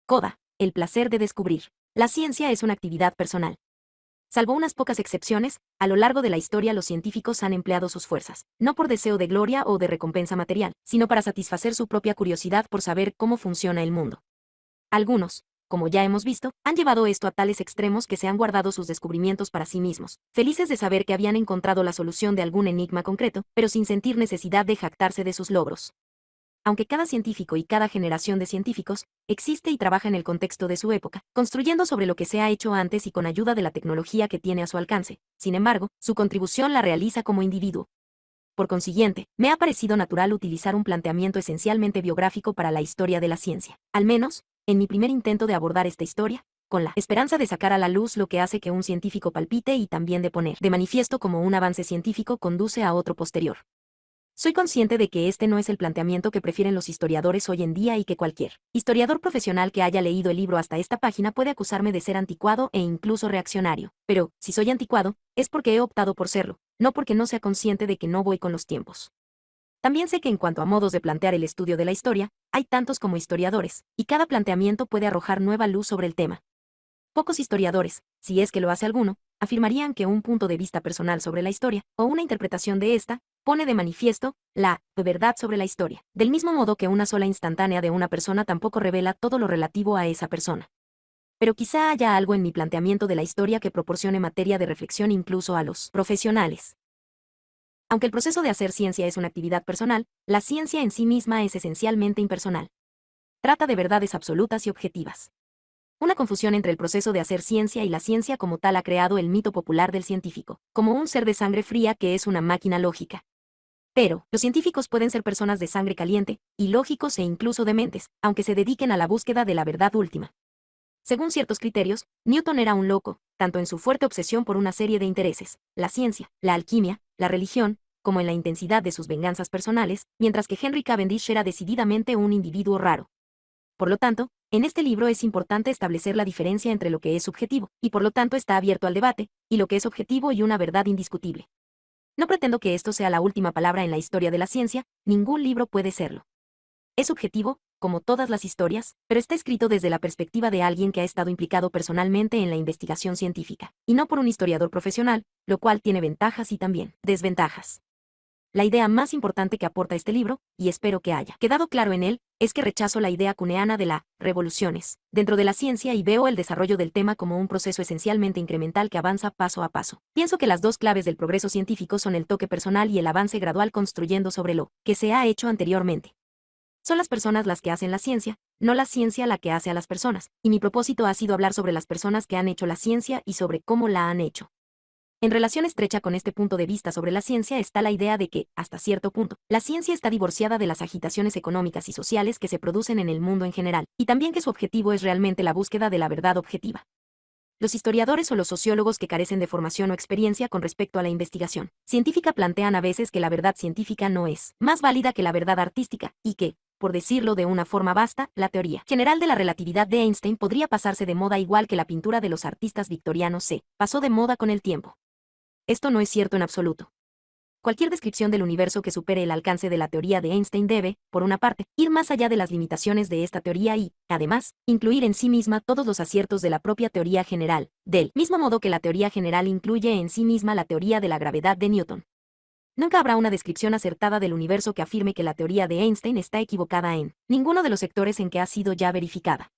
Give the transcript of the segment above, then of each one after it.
Coda, el placer de descubrir. La ciencia es una actividad personal. Salvo unas pocas excepciones, a lo largo de la historia los científicos han empleado sus fuerzas, no por deseo de gloria o de recompensa material, sino para satisfacer su propia curiosidad por saber cómo funciona el mundo. Algunos, como ya hemos visto, han llevado esto a tales extremos que se han guardado sus descubrimientos para sí mismos, felices de saber que habían encontrado la solución de algún enigma concreto, pero sin sentir necesidad de jactarse de sus logros. Aunque cada científico y cada generación de científicos existe y trabaja en el contexto de su época, construyendo sobre lo que se ha hecho antes y con ayuda de la tecnología que tiene a su alcance, sin embargo, su contribución la realiza como individuo. Por consiguiente, me ha parecido natural utilizar un planteamiento esencialmente biográfico para la historia de la ciencia, al menos, en mi primer intento de abordar esta historia, con la esperanza de sacar a la luz lo que hace que un científico palpite y también de poner de manifiesto cómo un avance científico conduce a otro posterior. Soy consciente de que este no es el planteamiento que prefieren los historiadores hoy en día y que cualquier historiador profesional que haya leído el libro hasta esta página puede acusarme de ser anticuado e incluso reaccionario. Pero, si soy anticuado, es porque he optado por serlo, no porque no sea consciente de que no voy con los tiempos. También sé que en cuanto a modos de plantear el estudio de la historia, hay tantos como historiadores, y cada planteamiento puede arrojar nueva luz sobre el tema. Pocos historiadores, si es que lo hace alguno, afirmarían que un punto de vista personal sobre la historia, o una interpretación de esta, pone de manifiesto la verdad sobre la historia, del mismo modo que una sola instantánea de una persona tampoco revela todo lo relativo a esa persona. Pero quizá haya algo en mi planteamiento de la historia que proporcione materia de reflexión incluso a los profesionales. Aunque el proceso de hacer ciencia es una actividad personal, la ciencia en sí misma es esencialmente impersonal. Trata de verdades absolutas y objetivas. Una confusión entre el proceso de hacer ciencia y la ciencia como tal ha creado el mito popular del científico, como un ser de sangre fría que es una máquina lógica. Pero, los científicos pueden ser personas de sangre caliente, ilógicos e incluso dementes, aunque se dediquen a la búsqueda de la verdad última. Según ciertos criterios, Newton era un loco, tanto en su fuerte obsesión por una serie de intereses, la ciencia, la alquimia, la religión, como en la intensidad de sus venganzas personales, mientras que Henry Cavendish era decididamente un individuo raro. Por lo tanto, en este libro es importante establecer la diferencia entre lo que es subjetivo, y por lo tanto está abierto al debate, y lo que es objetivo y una verdad indiscutible. No pretendo que esto sea la última palabra en la historia de la ciencia, ningún libro puede serlo. Es subjetivo, como todas las historias, pero está escrito desde la perspectiva de alguien que ha estado implicado personalmente en la investigación científica, y no por un historiador profesional, lo cual tiene ventajas y también desventajas. La idea más importante que aporta este libro, y espero que haya quedado claro en él, es que rechazo la idea kuhneana de la revoluciones dentro de la ciencia y veo el desarrollo del tema como un proceso esencialmente incremental que avanza paso a paso. Pienso que las dos claves del progreso científico son el toque personal y el avance gradual construyendo sobre lo que se ha hecho anteriormente. Son las personas las que hacen la ciencia, no la ciencia la que hace a las personas, y mi propósito ha sido hablar sobre las personas que han hecho la ciencia y sobre cómo la han hecho. En relación estrecha con este punto de vista sobre la ciencia está la idea de que, hasta cierto punto, la ciencia está divorciada de las agitaciones económicas y sociales que se producen en el mundo en general, y también que su objetivo es realmente la búsqueda de la verdad objetiva. Los historiadores o los sociólogos que carecen de formación o experiencia con respecto a la investigación científica plantean a veces que la verdad científica no es más válida que la verdad artística, y que, por decirlo de una forma vasta, la teoría general de la relatividad de Einstein podría pasarse de moda igual que la pintura de los artistas victorianos se pasó de moda con el tiempo. Esto no es cierto en absoluto. Cualquier descripción del universo que supere el alcance de la teoría de Einstein debe, por una parte, ir más allá de las limitaciones de esta teoría y, además, incluir en sí misma todos los aciertos de la propia teoría general, del mismo modo que la teoría general incluye en sí misma la teoría de la gravedad de Newton. Nunca habrá una descripción acertada del universo que afirme que la teoría de Einstein está equivocada en ninguno de los sectores en que ha sido ya verificada.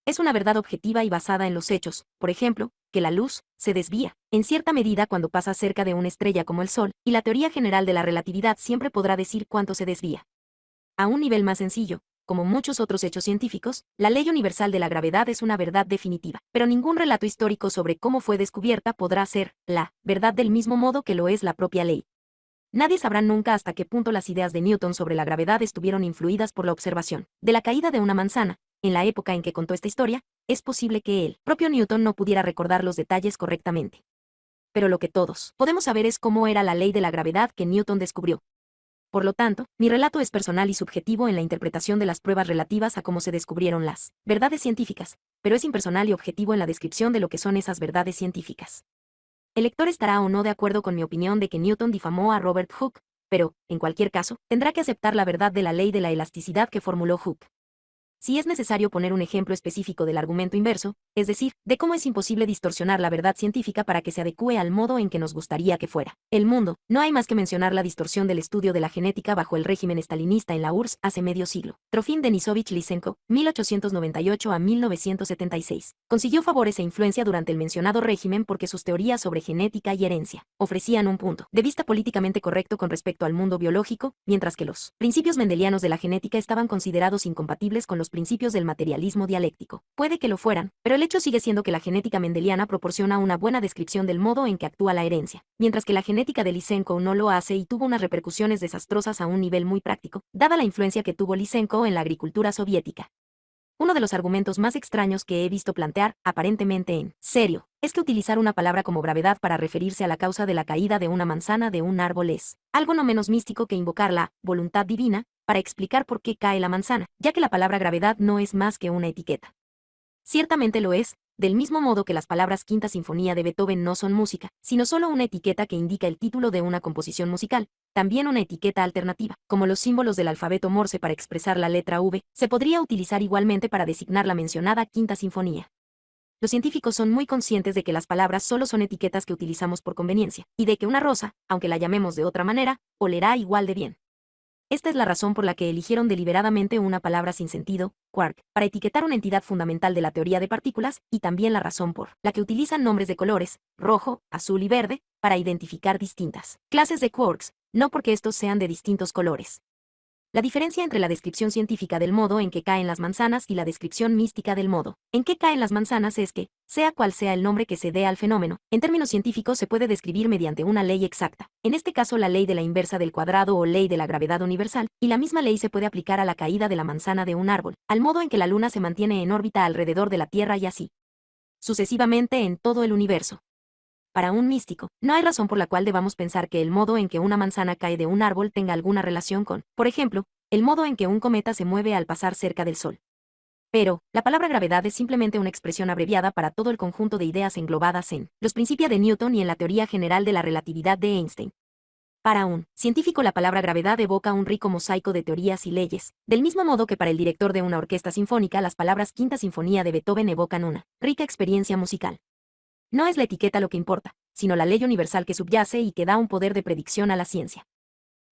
Es una verdad objetiva y basada en los hechos, por ejemplo, que la luz se desvía, en cierta medida cuando pasa cerca de una estrella como el Sol, y la teoría general de la relatividad siempre podrá decir cuánto se desvía. A un nivel más sencillo, como muchos otros hechos científicos, la ley universal de la gravedad es una verdad definitiva, pero ningún relato histórico sobre cómo fue descubierta podrá ser la verdad del mismo modo que lo es la propia ley. Nadie sabrá nunca hasta qué punto las ideas de Newton sobre la gravedad estuvieron influidas por la observación de la caída de una manzana. En la época en que contó esta historia, es posible que el propio Newton no pudiera recordar los detalles correctamente. Pero lo que todos podemos saber es cómo era la ley de la gravedad que Newton descubrió. Por lo tanto, mi relato es personal y subjetivo en la interpretación de las pruebas relativas a cómo se descubrieron las verdades científicas, pero es impersonal y objetivo en la descripción de lo que son esas verdades científicas. El lector estará o no de acuerdo con mi opinión de que Newton difamó a Robert Hooke, pero, en cualquier caso, tendrá que aceptar la verdad de la ley de la elasticidad que formuló Hooke. Si es necesario poner un ejemplo específico del argumento inverso, es decir, de cómo es imposible distorsionar la verdad científica para que se adecúe al modo en que nos gustaría que fuera el mundo, no hay más que mencionar la distorsión del estudio de la genética bajo el régimen estalinista en la URSS hace medio siglo. Trofim Denisovich Lysenko, 1898 a 1976, consiguió favores e influencia durante el mencionado régimen porque sus teorías sobre genética y herencia ofrecían un punto de vista políticamente correcto con respecto al mundo biológico, mientras que los principios mendelianos de la genética estaban considerados incompatibles con los principios del materialismo dialéctico. Puede que lo fueran, pero el hecho sigue siendo que la genética mendeliana proporciona una buena descripción del modo en que actúa la herencia, mientras que la genética de Lysenko no lo hace y tuvo unas repercusiones desastrosas a un nivel muy práctico, dada la influencia que tuvo Lysenko en la agricultura soviética. Uno de los argumentos más extraños que he visto plantear, aparentemente en serio, es que utilizar una palabra como gravedad para referirse a la causa de la caída de una manzana de un árbol es algo no menos místico que invocar la voluntad divina para explicar por qué cae la manzana, ya que la palabra gravedad no es más que una etiqueta. Ciertamente lo es, del mismo modo que las palabras Quinta Sinfonía de Beethoven no son música, sino solo una etiqueta que indica el título de una composición musical, también una etiqueta alternativa, como los símbolos del alfabeto Morse para expresar la letra V, se podría utilizar igualmente para designar la mencionada Quinta Sinfonía. Los científicos son muy conscientes de que las palabras solo son etiquetas que utilizamos por conveniencia, y de que una rosa, aunque la llamemos de otra manera, olerá igual de bien. Esta es la razón por la que eligieron deliberadamente una palabra sin sentido, quark, para etiquetar una entidad fundamental de la teoría de partículas, y también la razón por la que utilizan nombres de colores, rojo, azul y verde, para identificar distintas clases de quarks, no porque estos sean de distintos colores. La diferencia entre la descripción científica del modo en que caen las manzanas y la descripción mística del modo en que caen las manzanas es que, sea cual sea el nombre que se dé al fenómeno, en términos científicos se puede describir mediante una ley exacta, en este caso la ley de la inversa del cuadrado o ley de la gravedad universal, y la misma ley se puede aplicar a la caída de la manzana de un árbol, al modo en que la Luna se mantiene en órbita alrededor de la Tierra y así sucesivamente en todo el universo. Para un místico, no hay razón por la cual debamos pensar que el modo en que una manzana cae de un árbol tenga alguna relación con, por ejemplo, el modo en que un cometa se mueve al pasar cerca del Sol. Pero, la palabra gravedad es simplemente una expresión abreviada para todo el conjunto de ideas englobadas en los principios de Newton y en la teoría general de la relatividad de Einstein. Para un científico la palabra gravedad evoca un rico mosaico de teorías y leyes, del mismo modo que para el director de una orquesta sinfónica las palabras Quinta Sinfonía de Beethoven evocan una rica experiencia musical. No es la etiqueta lo que importa, sino la ley universal que subyace y que da un poder de predicción a la ciencia.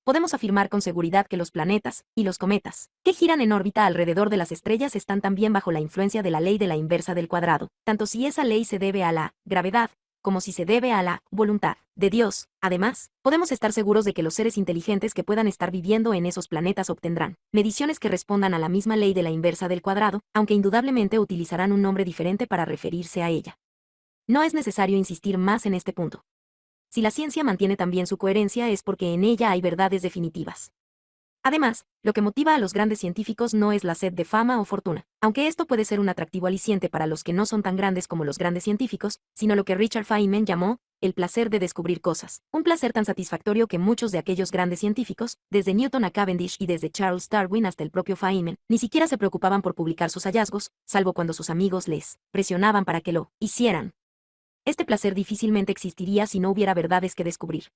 Podemos afirmar con seguridad que los planetas y los cometas, que giran en órbita alrededor de las estrellas, están también bajo la influencia de la ley de la inversa del cuadrado, tanto si esa ley se debe a la gravedad, como si se debe a la voluntad de Dios. Además, podemos estar seguros de que los seres inteligentes que puedan estar viviendo en esos planetas obtendrán mediciones que respondan a la misma ley de la inversa del cuadrado, aunque indudablemente utilizarán un nombre diferente para referirse a ella. No es necesario insistir más en este punto. Si la ciencia mantiene también su coherencia es porque en ella hay verdades definitivas. Además, lo que motiva a los grandes científicos no es la sed de fama o fortuna, aunque esto puede ser un atractivo aliciente para los que no son tan grandes como los grandes científicos, sino lo que Richard Feynman llamó el placer de descubrir cosas, un placer tan satisfactorio que muchos de aquellos grandes científicos, desde Newton a Cavendish y desde Charles Darwin hasta el propio Feynman, ni siquiera se preocupaban por publicar sus hallazgos, salvo cuando sus amigos les presionaban para que lo hicieran. Este placer difícilmente existiría si no hubiera verdades que descubrir.